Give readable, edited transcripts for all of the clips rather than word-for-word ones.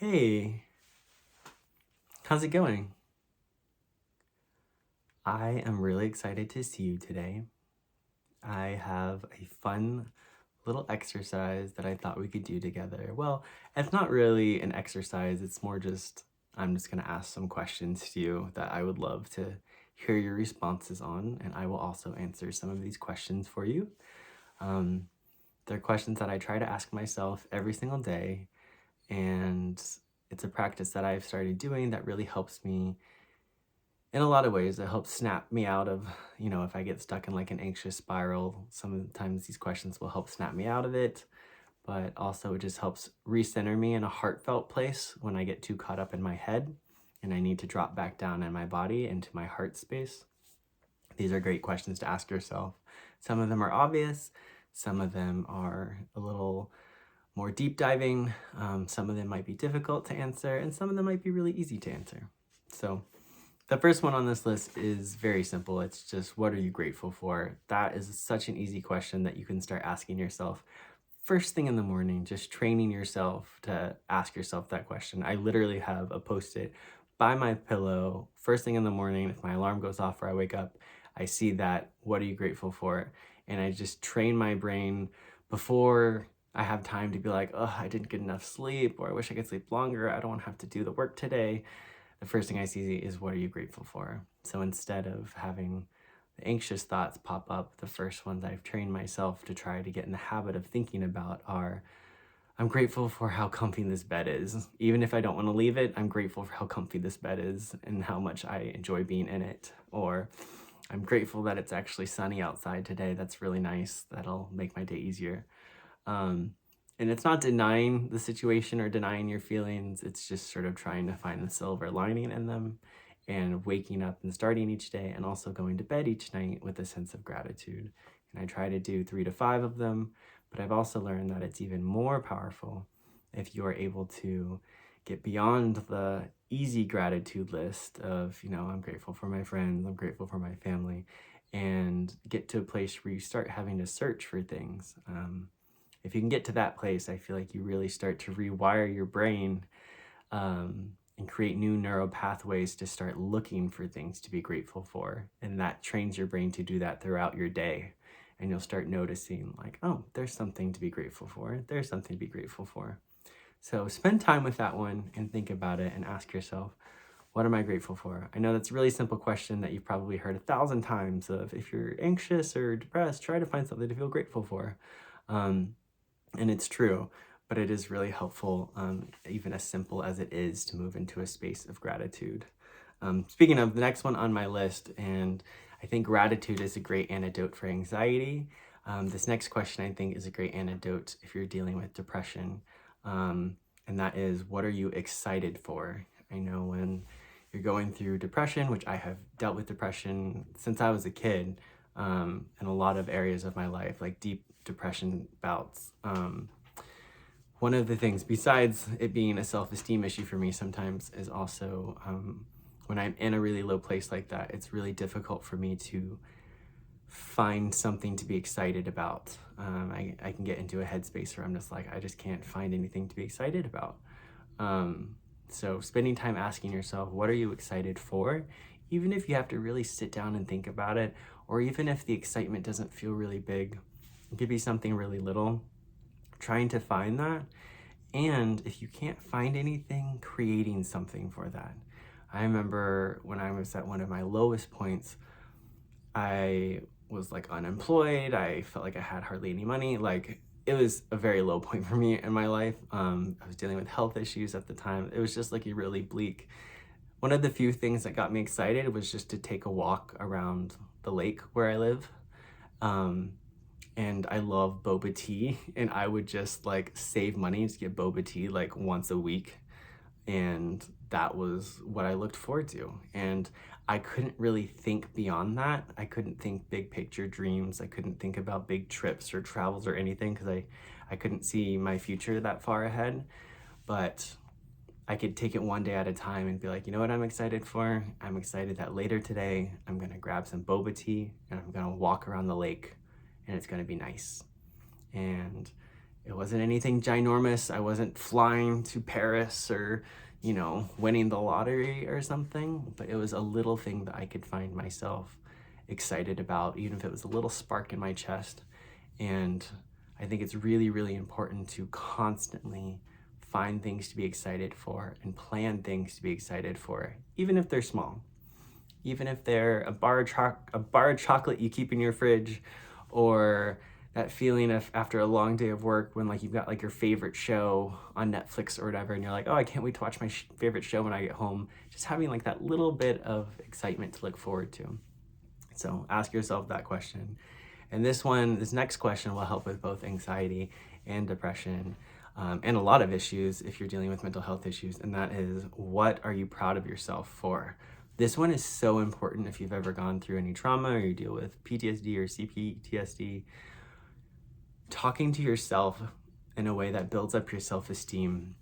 Hey, how's it going? I am really excited to see you today. I have a fun little exercise that I thought we could do together. Well, it's not really an exercise, it's more just I'm just going to ask some questions to you that I would love to hear your responses on, and I will also answer some of these questions for you. Um, they're questions that I try to ask myself every single day, and it's a practice that I've started doing that really helps me in a lot of ways. It helps snap me out of, if I get stuck in like an anxious spiral, sometimes these questions will help snap me out of it. But also, it just helps recenter me in a heartfelt place when I get too caught up in my head and I need to drop back down in my body into my heart space. These are great questions to ask yourself. Some of them are obvious, some of them are a little more deep diving, some of them might be difficult to answer, and some of them might be really easy to answer. So, the first one on this list is very simple. It's just, what are you grateful for? That is such an easy question that you can start asking yourself first thing in the morning, just training yourself to ask yourself that question. I literally have a post-it by my pillow first thing in the morning. If my alarm goes off or I wake up, I see that, what are you grateful for? And I just train my brain before I have time to be like, oh, I didn't get enough sleep, or I wish I could sleep longer. I don't want to have to do the work today. The first thing I see is, what are you grateful for? So instead of having the anxious thoughts pop up, the first ones I've trained myself to try to get in the habit of thinking about are, I'm grateful for how comfy this bed is. Even if I don't want to leave it, I'm grateful for how comfy this bed is and how much I enjoy being in it. Or I'm grateful that it's actually sunny outside today. That's really nice. That'll make my day easier. Um, and it's not denying the situation or denying your feelings. It's just sort of trying to find the silver lining in them and waking up and starting each day and also going to bed each night with a sense of gratitude. And I try to do 3 to 5 of them, but I've also learned that it's even more powerful if you are able to get beyond the easy gratitude list of, I'm grateful for my friends, I'm grateful for my family, and get to a place where you start having to search for things. If you can get to that place, I feel like you really start to rewire your brain and create new neural pathways to start looking for things to be grateful for. And that trains your brain to do that throughout your day. And you'll start noticing like, oh, there's something to be grateful for. There's something to be grateful for. So spend time with that one and think about it and ask yourself, what am I grateful for? I know that's a really simple question that you've probably heard 1,000 times of, if you're anxious or depressed, try to find something to feel grateful for. And it's true, but it is really helpful, even as simple as it is, to move into a space of gratitude. Speaking of, the next one on my list, and I think gratitude is a great antidote for anxiety. This next question, I think, is a great antidote if you're dealing with depression. And that is, what are you excited for? I know when you're going through depression, which I have dealt with depression since I was a kid, in a lot of areas of my life, like deep depression bouts. One of the things, besides it being a self-esteem issue for me sometimes, is also when I'm in a really low place like that, it's really difficult for me to find something to be excited about. I can get into a headspace where I'm just like, I just can't find anything to be excited about. So spending time asking yourself, what are you excited for? Even if you have to really sit down and think about it, or even if the excitement doesn't feel really big, it could be something really little. Trying to find that, and if you can't find anything, creating something for that. I remember when I was at one of my lowest points, I was like unemployed. I felt like I had hardly any money. Like, it was a very low point for me in my life. I was dealing with health issues at the time. It was just like a really bleak. One of the few things that got me excited was just to take a walk around the lake where I live. And I love boba tea, and I would just like save money to get boba tea like once a week. And that was what I looked forward to. And I couldn't really think beyond that. I couldn't think big picture dreams. I couldn't think about big trips or travels or anything because I couldn't see my future that far ahead. But I could take it one day at a time and be like, you know what I'm excited for? I'm excited that later today, I'm gonna grab some boba tea and I'm gonna walk around the lake and it's gonna be nice. And It wasn't anything ginormous. I wasn't flying to Paris or, winning the lottery or something, but it was a little thing that I could find myself excited about, even if it was a little spark in my chest. And I think it's really, really important to constantly find things to be excited for and plan things to be excited for, even if they're small. Even if they're a bar of chocolate you keep in your fridge, or that feeling of after a long day of work when you've got your favorite show on Netflix or whatever, and you're like, oh, I can't wait to watch my favorite show when I get home. Just having that little bit of excitement to look forward to. So ask yourself that question. And this next question will help with both anxiety and depression, and a lot of issues if you're dealing with mental health issues. And that is, what are you proud of yourself for? This one is so important if you've ever gone through any trauma or you deal with PTSD or CPTSD. Talking to yourself in a way that builds up your self-esteem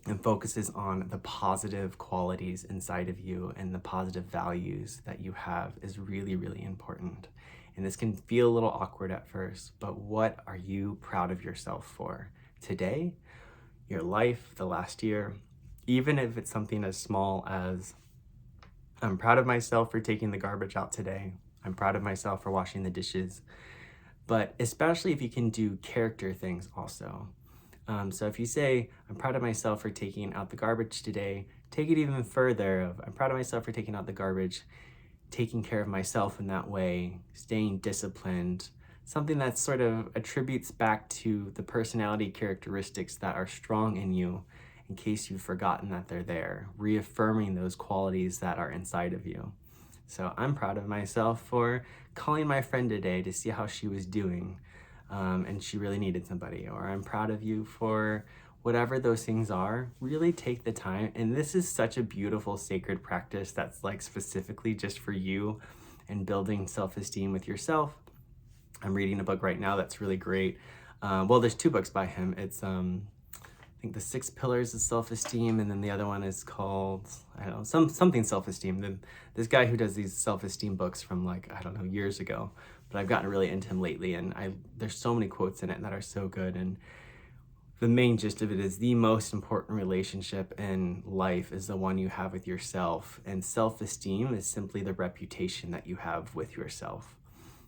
and focuses on the positive qualities inside of you and the positive values that you have is really, really important. And this can feel a little awkward at first, but what are you proud of yourself for today, your life, the last year? Even if it's something as small as, I'm proud of myself for taking the garbage out today. I'm proud of myself for washing the dishes. But especially if you can do character things also. So if you say, I'm proud of myself for taking out the garbage today, take it even further. I'm proud of myself for taking out the garbage, taking care of myself in that way, staying disciplined, something that sort of attributes back to the personality characteristics that are strong in you, in case you've forgotten that they're there, reaffirming those qualities that are inside of you. So I'm proud of myself for calling my friend today to see how she was doing, and she really needed somebody. Or I'm proud of you for whatever those things are. Really take the time. And this is such a beautiful sacred practice that's specifically just for you and building self-esteem with yourself. I'm reading a book right now that's really great. Well, there's 2 books by him. It's I think the 6 Pillars of Self-Esteem, and then the other one is called, I don't know, something self-esteem. This guy who does these self-esteem books from years ago, but I've gotten really into him lately, and there's so many quotes in it that are so good. And the main gist of it is the most important relationship in life is the one you have with yourself, and self-esteem is simply the reputation that you have with yourself.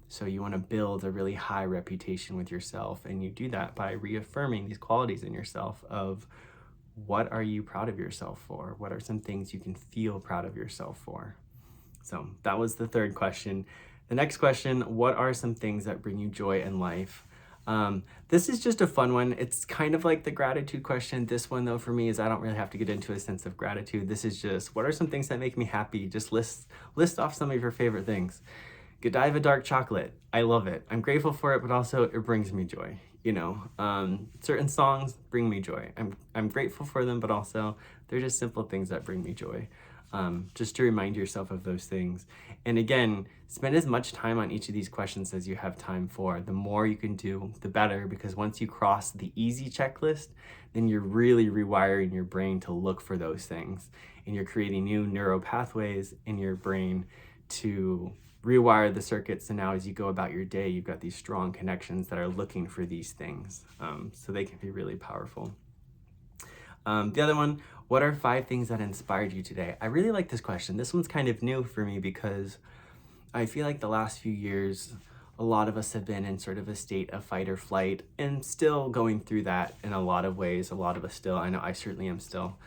So you want to build a really high reputation with yourself, and you do that by reaffirming these qualities in yourself of, what are you proud of yourself for? What are some things you can feel proud of yourself for? So that was the third question. The next question, what are some things that bring you joy in life? This is just a fun one. It's kind of like the gratitude question. This one though, for me, is I don't really have to get into a sense of gratitude. This is just, what are some things that make me happy? Just list off some of your favorite things. Godiva dark chocolate, I love it. I'm grateful for it, but also it brings me joy. Certain songs bring me joy. I'm grateful for them, but also they're just simple things that bring me joy. Just to remind yourself of those things. And again, spend as much time on each of these questions as you have time for. The more you can do, the better, because once you cross the easy checklist, then you're really rewiring your brain to look for those things. And you're creating new neural pathways in your brain to rewire the circuits. So now as you go about your day, you've got these strong connections that are looking for these things. So they can be really powerful. The other one, what are 5 things that inspired you today? I really like this question. This one's kind of new for me because I feel like the last few years, a lot of us have been in sort of a state of fight or flight, and still going through that in a lot of ways. A lot of us still, I know I certainly am still.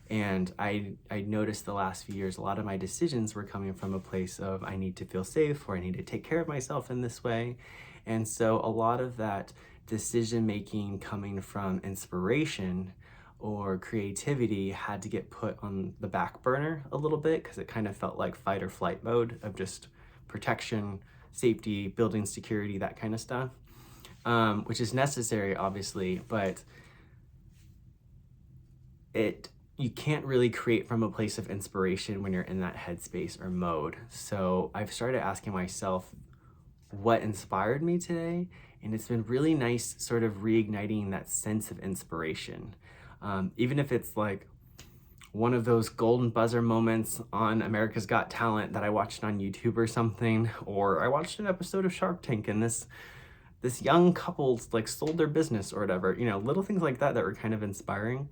And I noticed the last few years, a lot of my decisions were coming from a place of, I need to feel safe, or I need to take care of myself in this way. And so a lot of that decision making coming from inspiration or creativity had to get put on the back burner a little bit, because it kind of felt like fight or flight mode of just protection, safety, building security, that kind of stuff, which is necessary, obviously, but you can't really create from a place of inspiration when you're in that headspace or mode. So I've started asking myself, what inspired me today? And it's been really nice sort of reigniting that sense of inspiration. Even if it's one of those golden buzzer moments on America's Got Talent that I watched on YouTube or something, or I watched an episode of Shark Tank and this this young couple like sold their business or whatever, you know, little things like that that were kind of inspiring,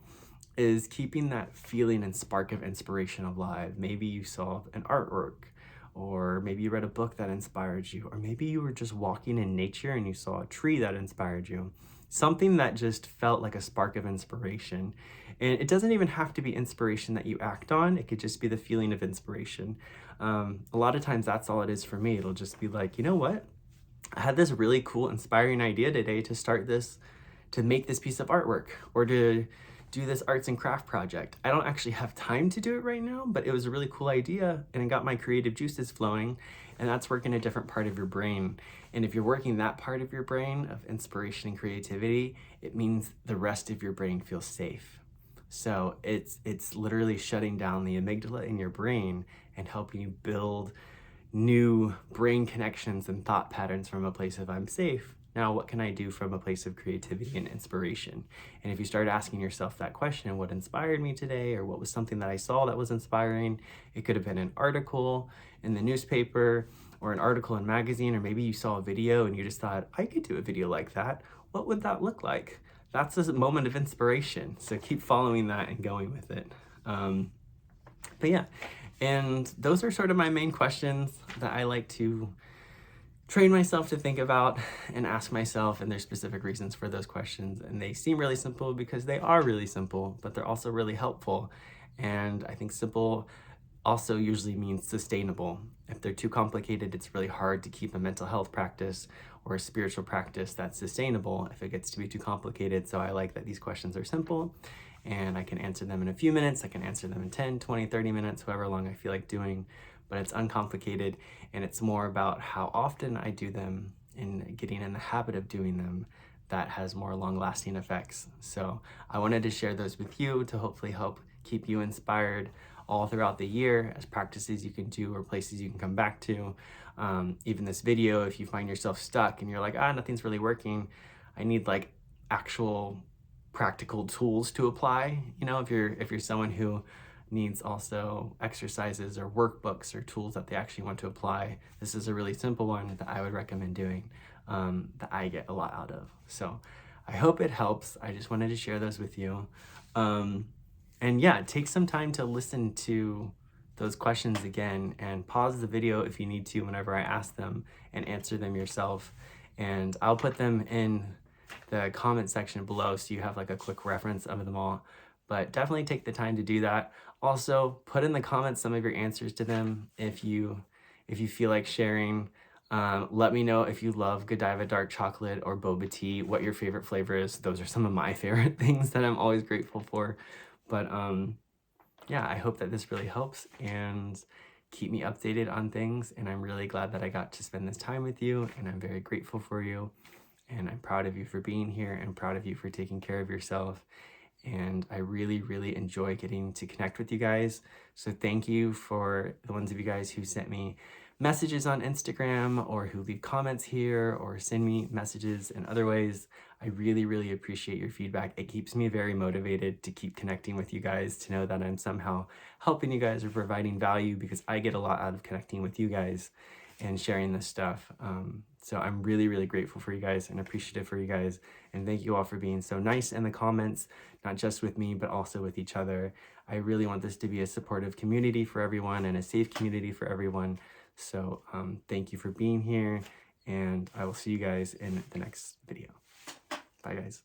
is keeping that feeling and spark of inspiration alive. Maybe you saw an artwork, or maybe you read a book that inspired you, or maybe you were just walking in nature and you saw a tree that inspired you. Something that just felt like a spark of inspiration. And it doesn't even have to be inspiration that you act on. It could just be the feeling of inspiration. A lot of times that's all it is for me. It'll just be like, you know what? I had this really cool, inspiring idea today to start this, to make this piece of artwork, or to do this arts and craft project. I don't actually have time to do it right now, but it was a really cool idea and it got my creative juices flowing, and that's working a different part of your brain. And if you're working that part of your brain of inspiration and creativity, it means the rest of your brain feels safe. So it's literally shutting down the amygdala in your brain and helping you build new brain connections and thought patterns from a place of I'm safe. Now, what can I do from a place of creativity and inspiration? And if you start asking yourself that question, what inspired me today, or what was something that I saw that was inspiring? It could have been an article in the newspaper, or an article in magazine, or maybe you saw a video and you just thought, I could do a video like that. What would that look like? That's a moment of inspiration. So keep following that and going with it. But yeah, and those are sort of my main questions that I like to train myself to think about and ask myself, and there's specific reasons for those questions. And they seem really simple because they are really simple, but they're also really helpful. And I think simple also usually means sustainable. If they're too complicated, it's really hard to keep a mental health practice or a spiritual practice that's sustainable if it gets to be too complicated. So I like that these questions are simple, and I can answer them in a few minutes. I can answer them in 10, 20, 30 minutes, however long I feel like doing, but it's uncomplicated, and it's more about how often I do them and getting in the habit of doing them that has more long-lasting effects. So I wanted to share those with you to hopefully help keep you inspired all throughout the year as practices you can do or places you can come back to. Even this video, if you find yourself stuck and you're like, nothing's really working, I need like actual practical tools to apply. You know, if you're someone who needs also exercises or workbooks or tools that they actually want to apply, this is a really simple one that I would recommend doing, that I get a lot out of. So I hope it helps. I just wanted to share those with you. And yeah, take some time to listen to those questions again, and pause the video if you need to whenever I ask them, and answer them yourself. And I'll put them in the comment section below so you have like a quick reference of them all. But definitely take the time to do that. Also, put in the comments some of your answers to them if you feel like sharing. Let me know if you love Godiva dark chocolate or boba tea, what your favorite flavor is. Those are some of my favorite things that I'm always grateful for. But yeah, I hope that this really helps, and keep me updated on things. And I'm really glad that I got to spend this time with you, and I'm very grateful for you. And I'm proud of you for being here, and proud of you for taking care of yourself. And I really, really enjoy getting to connect with you guys. So thank you for the ones of you guys who sent me messages on Instagram, or who leave comments here, or send me messages in other ways. I really, really appreciate your feedback. It keeps me very motivated to keep connecting with you guys, to know that I'm somehow helping you guys or providing value, because I get a lot out of connecting with you guys and sharing this stuff. So I'm really, really grateful for you guys and appreciative for you guys. And thank you all for being so nice in the comments, not just with me, but also with each other. I really want this to be a supportive community for everyone, and a safe community for everyone. So thank you for being here, and I will see you guys in the next video. Bye, guys.